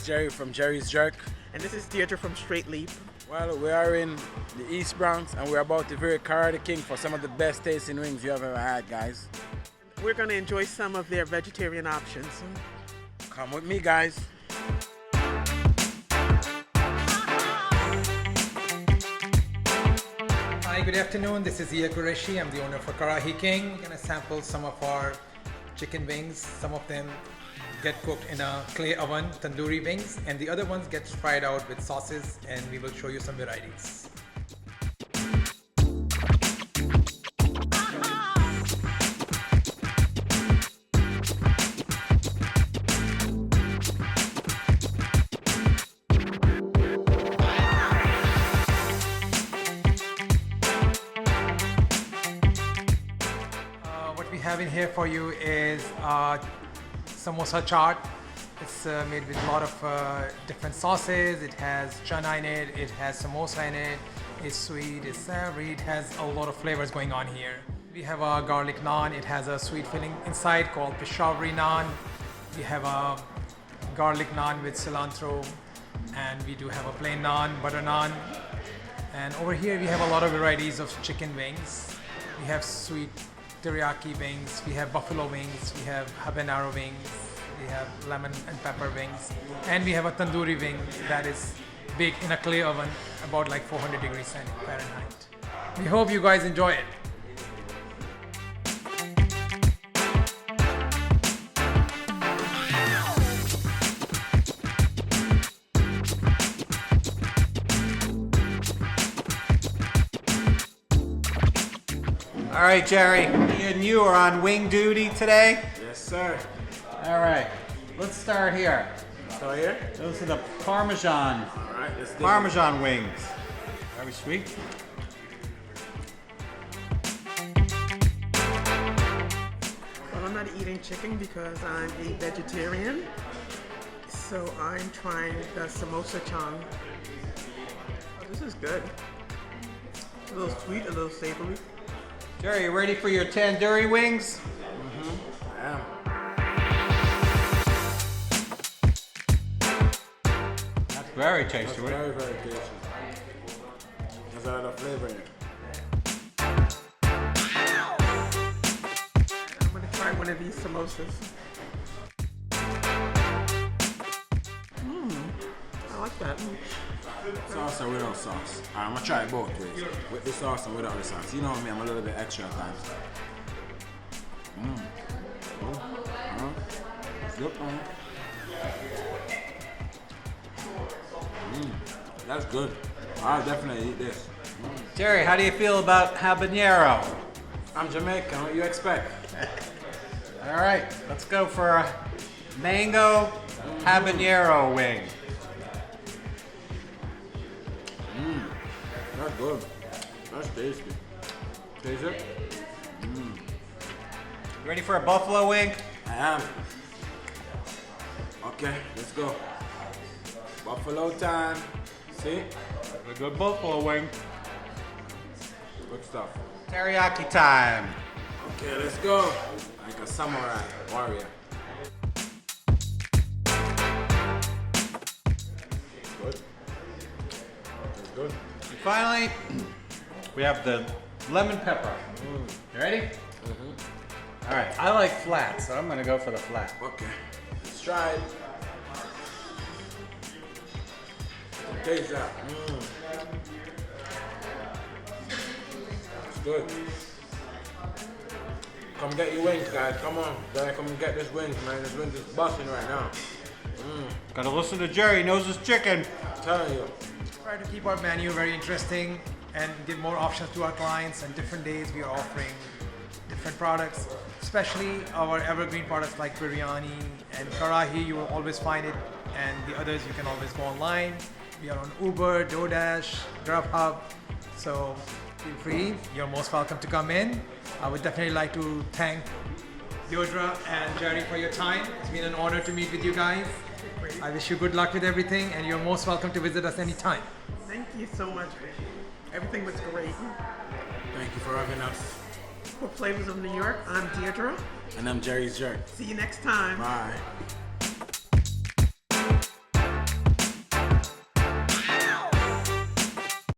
is Jerry from Jerry's Jerk. And this is Deardire from Straight Leap. Well, we are in the East Bronx and we're about to visit Karahi King for some of the best tasting wings you have ever had, guys. We're going to enjoy some of their vegetarian options. Come with me, guys. Hi, good afternoon. This is Karahi. I'm the owner for Karahi King. We're going to sample some of our chicken wings. Some of them get cooked in a clay oven, tandoori wings, and the other ones get fried out with sauces, and we will show you some varieties. What we have in here for you is samosa chaat. It's made with a lot of different sauces. It has chana in it, it has samosa in it, it's sweet, it's savory, it has a lot of flavors going on here. We have a garlic naan, it has a sweet filling inside called Peshawari naan. We have a garlic naan with cilantro, and we do have a plain naan, butter naan. And over here we have a lot of varieties of chicken wings. We have sweet teriyaki wings, we have buffalo wings, we have habanero wings, we have lemon and pepper wings, and we have a tandoori wing that is baked in a clay oven about like 400 degrees Fahrenheit. We hope you guys enjoy it. All right, Jerry, me and you are on wing duty today. Yes, sir. All right, let's start here. So here? Those are the Parmesan, All right, let's do Parmesan wings. Very sweet. Well, I'm not eating chicken because I'm a vegetarian. So I'm trying the samosa chang. Oh, this is good. A little sweet, a little savory. Jerry, you ready for your tandoori wings? I am. That's very tasty. That's very, very tasty. There's a lot of flavor in it. I'm going to try one of these samosas. I like that. Sauce or without sauce? I'm gonna try it both ways. With the sauce and without the sauce. You know me, I'm a little bit extra at times. It's good, That's good. I'll definitely eat this. Jerry, how do you feel about habanero? I'm Jamaican, what you expect? All right, let's go for a mango habanero wing. That's good. That's tasty. Taste it? Ready for a buffalo wing? I am. Okay, let's go. Buffalo time. See? A good buffalo wing. Good stuff. Teriyaki time. Okay, let's go. Like a samurai warrior. Good. That's good. And finally, we have the lemon pepper. You ready? All right, I like flat, so I'm gonna go for the flat. Okay, let's try it. Taste that. It's good. Come get your wings, guys. Come on. Gotta come and get this wings, man. This wings is busting right now. Gotta listen to Jerry, he knows his chicken. I'm telling you. Try to keep our menu very interesting and give more options to our clients. And different days we are offering different products, especially our evergreen products like biryani and Karahi. You will always find it, and the others you can always go online. We are on Uber, DoorDash, Grubhub, so feel free. You're most welcome to come in. I would definitely like to thank Deardire and Jerry for your time. It's been an honor to meet with you guys. I wish you good luck with everything, and you're most welcome to visit us anytime. Thank you so much. Everything was great. Thank you for having us. For Flavors of New York, I'm Deardire. And I'm Jerry's Jerk. See you next time. Bye.